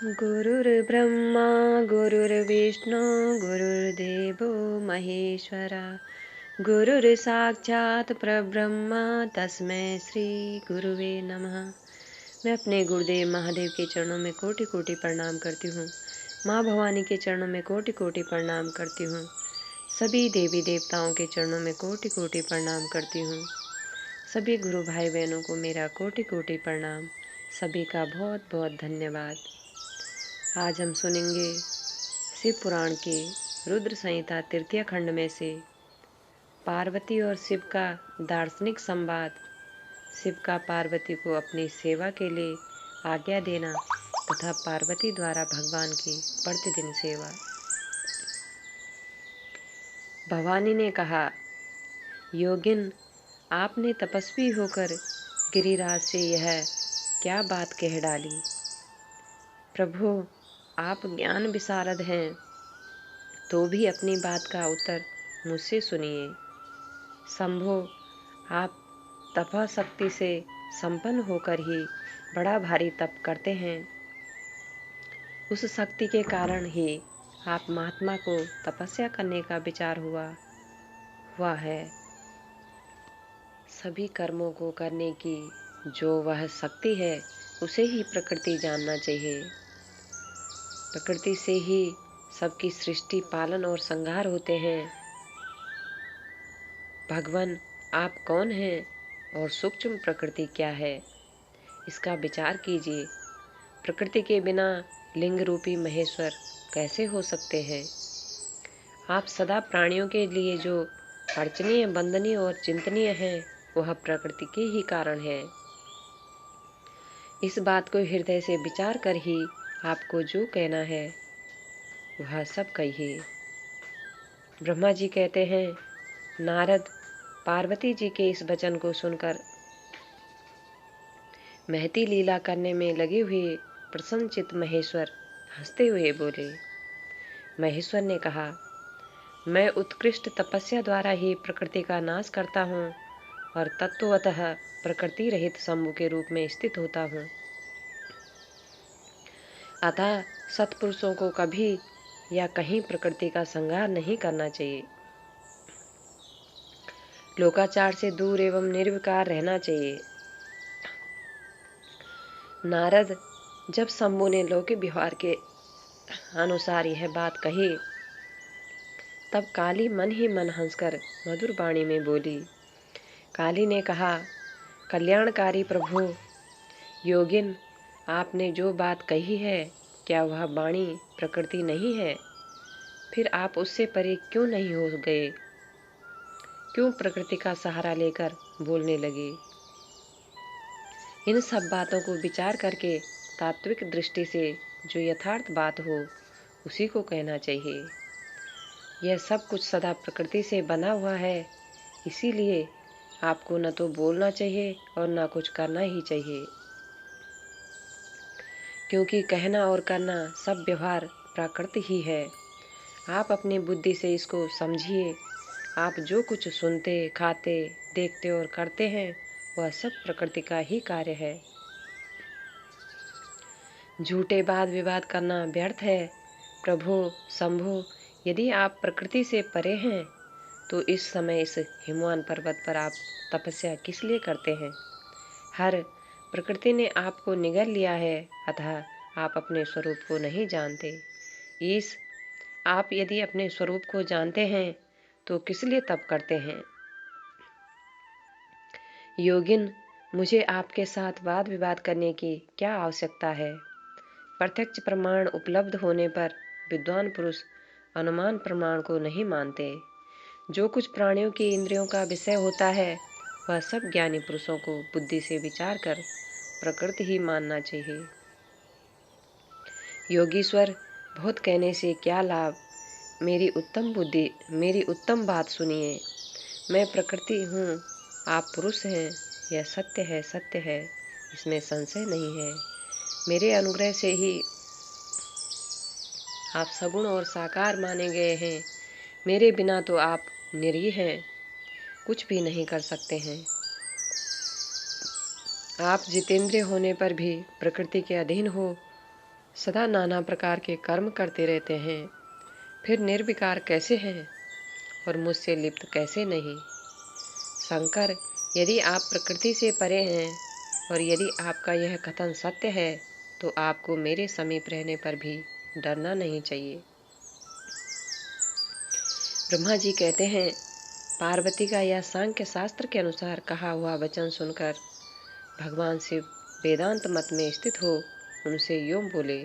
गुरुर्ब्रह्मा गुरुर्विष्णु गुरुर्देवो महेश्वरा गुरुर्साक्षात् परब्रह्म तस्मै श्री गुरुवे नमः। मैं अपने गुरुदेव महादेव के चरणों में कोटि कोटि प्रणाम करती हूँ। माँ भवानी के चरणों में कोटि कोटि प्रणाम करती हूँ। सभी देवी देवताओं के चरणों में कोटि कोटि प्रणाम करती हूँ। सभी गुरु भाई बहनों को मेरा कोटि कोटि प्रणाम। सभी का बहुत बहुत धन्यवाद। आज हम सुनेंगे शिव पुराण के रुद्र संहिता तृतीय खंड में से पार्वती और शिव का दार्शनिक संवाद, शिव का पार्वती को अपनी सेवा के लिए आज्ञा देना तथा पार्वती द्वारा भगवान की प्रतिदिन सेवा। भवानी ने कहा, योगिन, आपने तपस्वी होकर गिरिराज से यह क्या बात कह डाली। प्रभु, आप ज्ञान विशारद हैं, तो भी अपनी बात का उत्तर मुझसे सुनिए। शंभो, आप तपशक्ति से संपन्न होकर ही बड़ा भारी तप करते हैं। उस शक्ति के कारण ही आप महात्मा को तपस्या करने का विचार हुआ है। सभी कर्मों को करने की जो वह शक्ति है, उसे ही प्रकृति जानना चाहिए। प्रकृति से ही सबकी सृष्टि, पालन और संहार होते हैं। भगवान, आप कौन हैं और सूक्ष्म प्रकृति क्या है, इसका विचार कीजिए। प्रकृति के बिना लिंग रूपी महेश्वर कैसे हो सकते हैं। आप सदा प्राणियों के लिए जो अर्चनीय, वंदनीय और चिंतनीय है, वह प्रकृति के ही कारण है। इस बात को हृदय से विचार कर ही आपको जो कहना है वह सब कहिए। ब्रह्मा जी कहते हैं, नारद पार्वती जी के इस वचन को सुनकर महती लीला करने में लगे हुए प्रसन्नचित्त महेश्वर हंसते हुए बोले। महेश्वर ने कहा, मैं उत्कृष्ट तपस्या द्वारा ही प्रकृति का नाश करता हूँ और तत्वतः प्रकृति रहित शंभु के रूप में स्थित होता हूँ। अतः सत्पुरुषों को कभी या कहीं प्रकृति का संहार नहीं करना चाहिए। लोकाचार से दूर एवं निर्विकार रहना चाहिए। नारद, जब शंभु ने लौकिक व्यवहार के अनुसार यह बात कही, तब काली मन ही मन हंसकर मधुर वाणी में बोली। काली ने कहा, कल्याणकारी प्रभु, योगिन, आपने जो बात कही है, क्या वह वाणी प्रकृति नहीं है? फिर आप उससे परे क्यों नहीं हो गए? क्यों प्रकृति का सहारा लेकर बोलने लगे? इन सब बातों को विचार करके तात्विक दृष्टि से जो यथार्थ बात हो, उसी को कहना चाहिए। यह सब कुछ सदा प्रकृति से बना हुआ है, इसीलिए आपको न तो बोलना चाहिए और न कुछ करना ही चाहिए। क्योंकि कहना और करना सब व्यवहार प्राकृत ही है। आप अपनी बुद्धि से इसको समझिए। आप जो कुछ सुनते, खाते, देखते और करते हैं, वह सब प्रकृति का ही कार्य है। झूठे वाद विवाद करना व्यर्थ है। प्रभु, शंभु, यदि आप प्रकृति से परे हैं, तो इस समय इस हिमवान पर्वत पर आप तपस्या किस लिए करते हैं? हर प्रकृति ने आपको निगल लिया है, अतः आप अपने स्वरूप को नहीं जानते। ईश, आप यदि अपने स्वरूप को जानते हैं, तो किस लिए तप करते हैं? योगिन, मुझे आपके साथ वाद विवाद करने की क्या आवश्यकता है? प्रत्यक्ष प्रमाण उपलब्ध होने पर विद्वान पुरुष अनुमान प्रमाण को नहीं मानते। जो कुछ प्राणियों की इंद्रियों का विषय होता है, वह सब ज्ञानी पुरुषों को बुद्धि से विचार कर प्रकृति ही मानना चाहिए। योगीश्वर, बहुत कहने से क्या लाभ? मेरी उत्तम बात सुनिए। मैं प्रकृति हूँ, आप पुरुष हैं, यह सत्य है, सत्य है, इसमें संशय नहीं है। मेरे अनुग्रह से ही आप सगुण और साकार माने गए हैं। मेरे बिना तो आप निरीह हैं, कुछ भी नहीं कर सकते हैं। आप जितेंद्रिय होने पर भी प्रकृति के अधीन हो सदा नाना प्रकार के कर्म करते रहते हैं, फिर निर्विकार कैसे हैं और मुझसे लिप्त कैसे नहीं? शंकर, यदि आप प्रकृति से परे हैं और यदि आपका यह कथन सत्य है तो आपको मेरे समीप रहने पर भी डरना नहीं चाहिए। ब्रह्मा जी कहते हैं, पार्वती का यह सांख्य शास्त्र के अनुसार कहा हुआ वचन सुनकर भगवान शिव वेदांत मत में स्थित हो उनसे यूं बोले।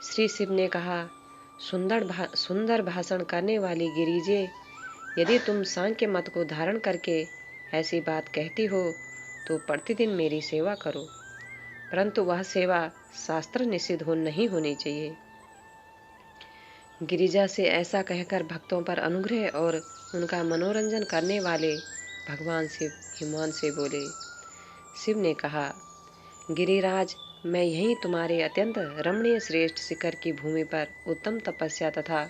श्री शिव ने कहा, सुंदर भाषण करने वाली गिरिजे, यदि तुम सांख्य मत को धारण करके ऐसी बात कहती हो तो प्रतिदिन मेरी सेवा करो, परंतु वह सेवा शास्त्र निषिद्ध नहीं होनी चाहिए। गिरिजा से ऐसा कहकर भक्तों पर अनुग्रह और उनका मनोरंजन करने वाले भगवान शिव हिमवान से बोले। शिव ने कहा, गिरिराज, मैं यहीं तुम्हारे अत्यंत रमणीय श्रेष्ठ शिखर की भूमि पर उत्तम तपस्या तथा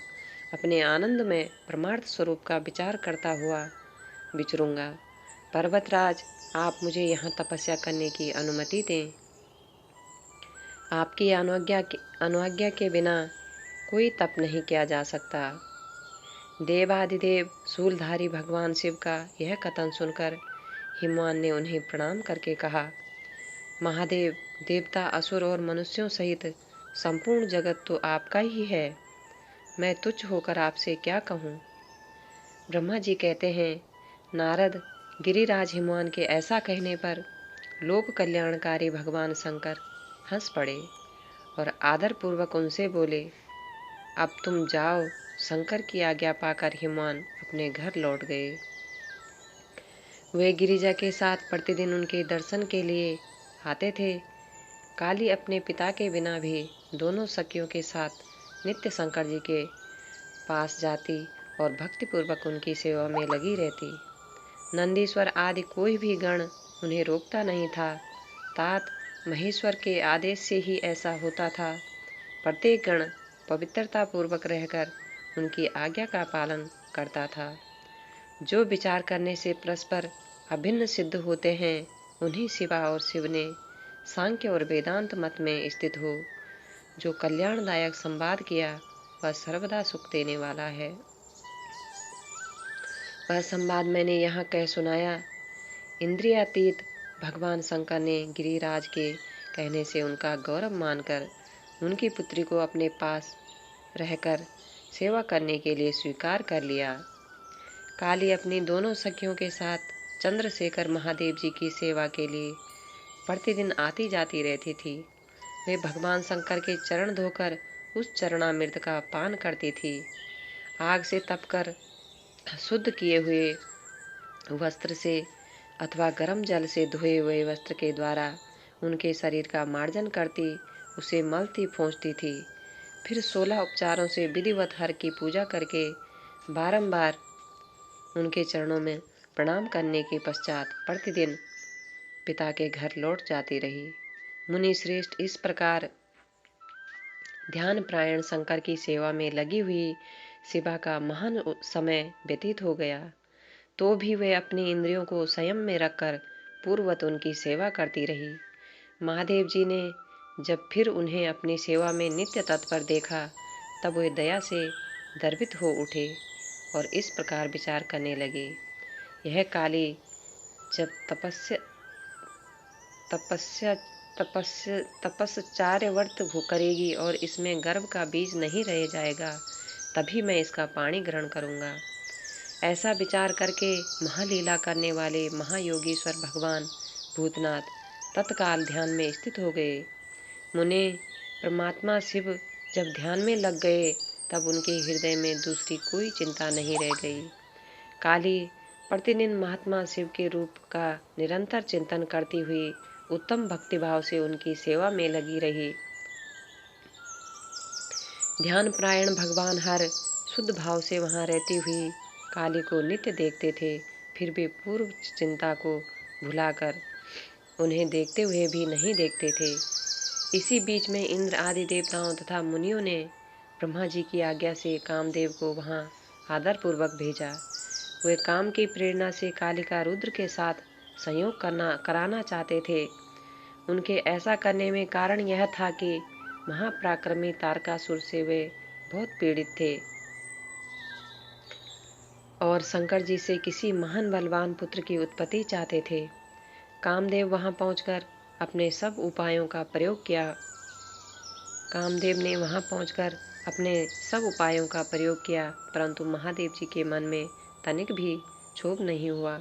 अपने आनंद में परमार्थ स्वरूप का विचार करता हुआ विचरूंगा। पर्वतराज, आप मुझे यहाँ तपस्या करने की अनुमति दें। आपकी अनुज्ञा के बिना कोई तप नहीं किया जा सकता। देवादिदेव शूलधारी भगवान शिव का यह कथन सुनकर हिमवान ने उन्हें प्रणाम करके कहा, महादेव, देवता, असुर और मनुष्यों सहित संपूर्ण जगत तो आपका ही है। मैं तुच्छ होकर आपसे क्या कहूँ? ब्रह्मा जी कहते हैं, नारद, गिरिराज हिमवान के ऐसा कहने पर लोक कल्याणकारी भगवान शंकर हंस पड़े और आदर पूर्वक उनसे बोले, अब तुम जाओ। शंकर की आज्ञा पाकर हिमवान अपने घर लौट गए। वे गिरिजा के साथ प्रतिदिन उनके दर्शन के लिए आते थे। काली अपने पिता के बिना भी दोनों सखियों के साथ नित्य शंकर जी के पास जाती और भक्तिपूर्वक उनकी सेवा में लगी रहती। नंदीश्वर आदि कोई भी गण उन्हें रोकता नहीं था। तात महेश्वर के आदेश से ही ऐसा होता था। प्रत्येक गण पवित्रता पूर्वक रहकर उनकी आज्ञा का पालन करता था। जो विचार करने से परस्पर अभिन्न सिद्ध होते हैं उन्हीं शिवा और शिव ने सांख्य और वेदांत मत में स्थित हो जो कल्याणदायक संवाद किया वह सर्वदा सुख देने वाला है। वह संवाद मैंने यहाँ कह सुनाया। इंद्रियातीत भगवान शंकर ने गिरिराज के कहने से उनका गौरव मानकर उनकी पुत्री को अपने पास रहकर सेवा करने के लिए स्वीकार कर लिया। काली अपनी दोनों सखियों के साथ चंद्रशेखर महादेव जी की सेवा के लिए प्रतिदिन आती जाती रहती थी। वे भगवान शंकर के चरण धोकर उस चरणामृत का पान करती थी। आग से तपकर शुद्ध किए हुए वस्त्र से अथवा गर्म जल से धोए हुए वस्त्र के द्वारा उनके शरीर का मार्जन करती, उसे मलती पोंछती थी। फिर 16 उपचारों से विधिवत हर की पूजा करके बारंबार उनके चरणों में प्रणाम करने के पश्चात प्रतिदिन पिता के घर लौट जाती रही। मुनि श्रेष्ठ इस प्रकार ध्यान प्रायण शंकर की सेवा में लगी हुई शिवा का महान समय व्यतीत हो गया, तो भी वे अपनी इंद्रियों को संयम में रखकर पूर्ववत उनकी सेवा करती रही। महादेव जी ने जब फिर उन्हें अपनी सेवा में नित्य तत्पर देखा, तब वे दया से गर्वित हो उठे और इस प्रकार विचार करने लगे, यह काली जब तपस्याचार्य व्रत करेगी और इसमें गर्भ का बीज नहीं रह जाएगा, तभी मैं इसका पानी ग्रहण करूंगा। ऐसा विचार करके महालीला करने वाले महायोगीश्वर भगवान भूतनाथ तत्काल ध्यान में स्थित हो गए। मुने, परमात्मा शिव जब ध्यान में लग गए तब उनके हृदय में दूसरी कोई चिंता नहीं रह गई। काली प्रतिदिन महात्मा शिव के रूप का निरंतर चिंतन करती हुई उत्तम भक्तिभाव से उनकी सेवा में लगी रही। ध्यान प्रायण भगवान हर शुद्ध भाव से वहां रहती हुई काली को नित्य देखते थे, फिर भी पूर्व चिंता को भुलाकर उन्हें देखते हुए भी नहीं देखते थे। इसी बीच में इंद्र आदि देवताओं तथा मुनियों ने ब्रह्मा जी की आज्ञा से कामदेव को वहां आदरपूर्वक भेजा। वे काम की प्रेरणा से कालिका रुद्र के साथ संयोग कराना चाहते थे। उनके ऐसा करने में कारण यह था कि महापराक्रमी तारकासुर से वे बहुत पीड़ित थे और शंकर जी से किसी महान बलवान पुत्र की उत्पत्ति चाहते थे। कामदेव वहां पहुंचकर अपने सब उपायों का प्रयोग किया। कामदेव ने वहां पहुंचकर अपने सब उपायों का प्रयोग किया, परंतु महादेव जी के मन में तनिक भी क्षोभ नहीं हुआ।